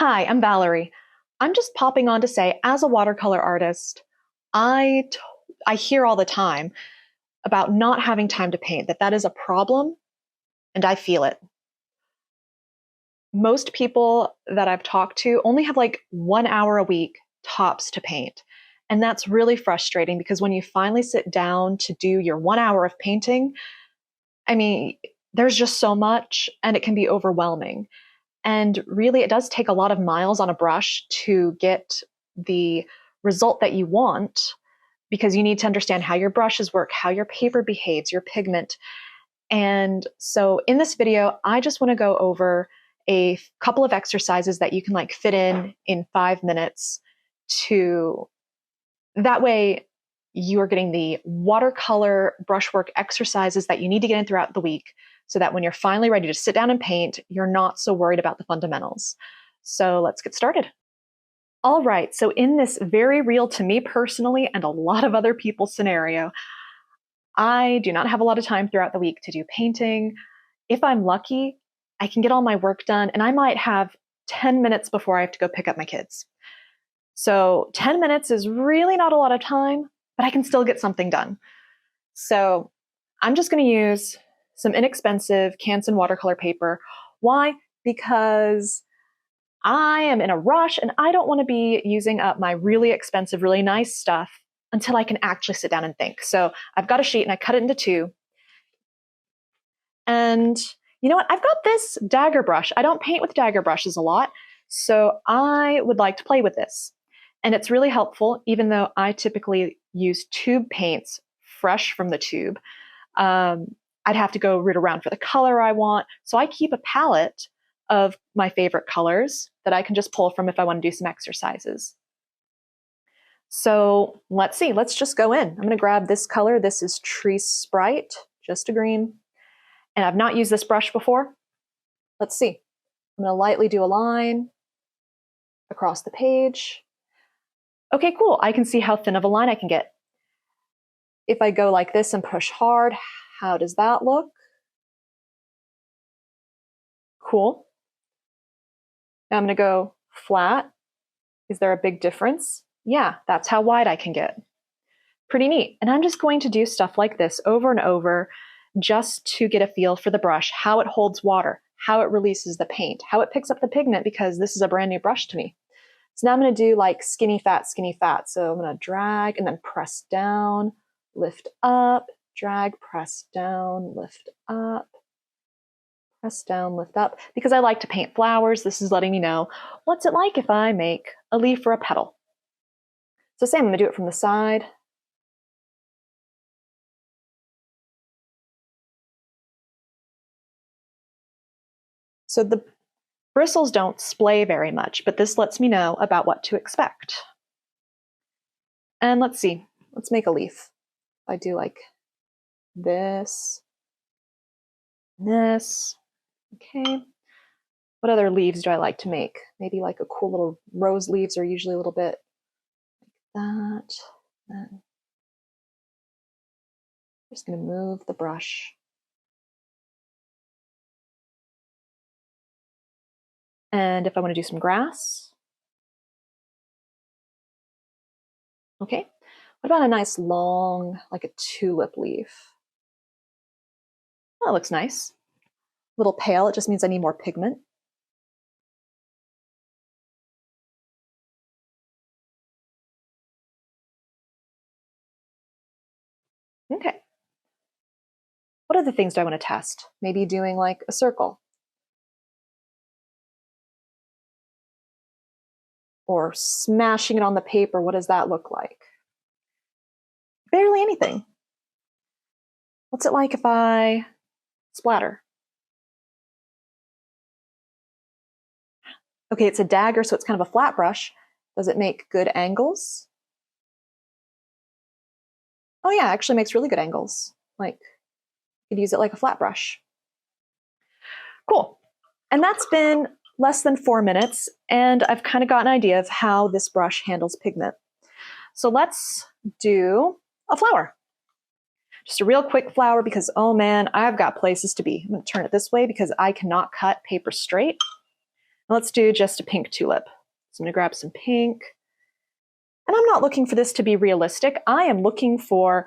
Hi, I'm Valerie. I'm just popping on to say, as a watercolor artist, I t- I hear all the time about not having time to paint, that is a problem, and I feel it. Most people that I've talked to only have like 1 hour a week tops to paint. And that's really frustrating because when you finally sit down to do your 1 hour of painting, I mean, there's just so much and it can be overwhelming. And really, it does take a lot of miles on a brush to get the result that you want because you need to understand how your brushes work, how your paper behaves, your pigment. And so in this video, I just want to go over a couple of exercises that you can like fit in 5 minutes to that way you are getting the watercolor brushwork exercises that you need to get in throughout the week so that when you're finally ready to sit down and paint, you're not so worried about the fundamentals. So let's get started. All right, so in this very real to me personally and a lot of other people scenario, I do not have a lot of time throughout the week to do painting. If I'm lucky, I can get all my work done and I might have 10 minutes before I have to go pick up my kids. So 10 minutes is really not a lot of time, but I can still get something done. So I'm just going to use some inexpensive Canson watercolor paper. Why? Because I am in a rush and I don't want to be using up my really expensive, really nice stuff until I can actually sit down and think. So I've got a sheet and I cut it into two. And you know what? I've got this Dagger brush. I don't paint with Dagger brushes a lot, so I would like to play with this. And it's really helpful, even though I typically use tube paints fresh from the tube. I'd have to go root around for the color I want. So I keep a palette of my favorite colors that I can just pull from if I want to do some exercises. So let's see, let's just go in. I'm going to grab this color. This is Tree Sprite, just a green. And I've not used this brush before. Let's see. I'm going to lightly do a line across the page. Okay, cool. I can see how thin of a line I can get. If I go like this and push hard, how does that look? Cool. Now I'm going to go flat. Is there a big difference? Yeah, that's how wide I can get. Pretty neat. And I'm just going to do stuff like this over and over just to get a feel for the brush, how it holds water, how it releases the paint, how it picks up the pigment, because this is a brand new brush to me. So now I'm going to do like skinny, fat, skinny, fat. So I'm going to drag and then press down, lift up, drag, press down, lift up, press down, lift up. Because I like to paint flowers, this is letting me know what's it like if I make a leaf or a petal. So same, I'm going to do it from the side. So the bristles don't splay very much, but this lets me know about what to expect. And let's see, let's make a leaf. I do like this, this. Okay. What other leaves do I like to make? Maybe like a cool little rose leaves are usually a little bit like that. Then I'm just going to move the brush. And if I want to do some grass. Okay. What about a nice long, like a tulip leaf? Oh, that looks nice. A little pale, it just means I need more pigment. Okay. What other things do I want to test? Maybe doing like a circle. Or smashing it on the paper, what does that look like? Barely anything. What's it like if I splatter? Okay, it's a dagger, so it's kind of a flat brush. Does it make good angles? Oh yeah, it actually makes really good angles. Like, you could use it like a flat brush. Cool. And that's been less than 4 minutes, and I've kind of got an idea of how this brush handles pigment. So let's do a flower. Just a real quick flower because, oh man, I've got places to be. I'm going to turn it this way because I cannot cut paper straight. Let's do just a pink tulip. So I'm going to grab some pink. And I'm not looking for this to be realistic. I am looking for,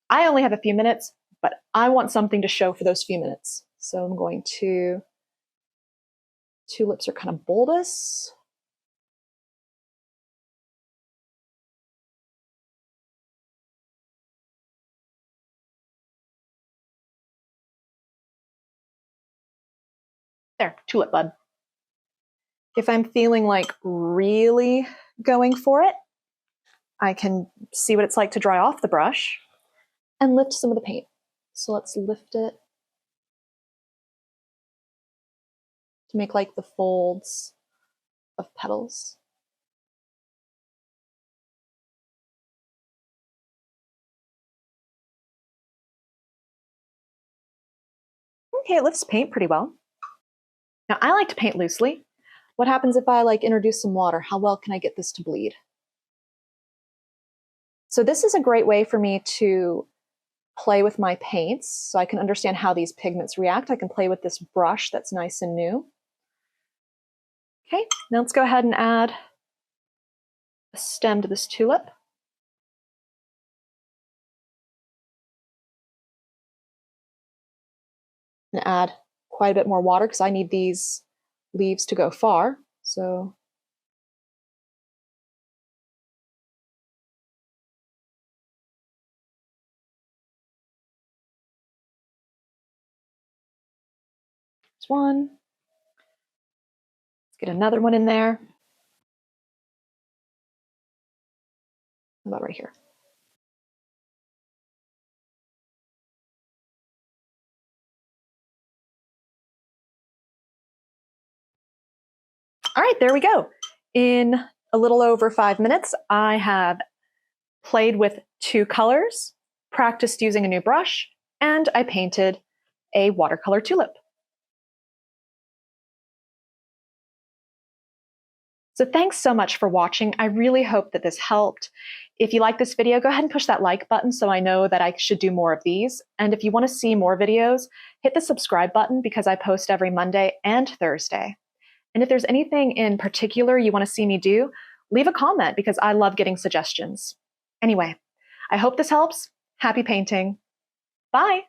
I only have a few minutes, but I want something to show for those few minutes. So I'm going to, tulips are kind of bulbous. There, tulip bud. If I'm feeling like really going for it, I can see what it's like to dry off the brush and lift some of the paint. So let's lift it to make like the folds of petals. Okay, it lifts paint pretty well. Now I like to paint loosely. What happens if I like introduce some water? How well can I get this to bleed? So this is a great way for me to play with my paints so I can understand how these pigments react. I can play with this brush that's nice and new. Okay, now let's go ahead and add a stem to this tulip. And add quite a bit more water because I need these leaves to go far. So there's one. Let's get another one in there. How about right here? All right, there we go. In a little over 5 minutes, I have played with 2 colors, practiced using a new brush, and I painted a watercolor tulip. So thanks so much for watching. I really hope that this helped. If you like this video, go ahead and push that like button so I know that I should do more of these. And if you want to see more videos, hit the subscribe button because I post every Monday and Thursday. And if there's anything in particular you want to see me do, leave a comment because I love getting suggestions. Anyway, I hope this helps. Happy painting. Bye.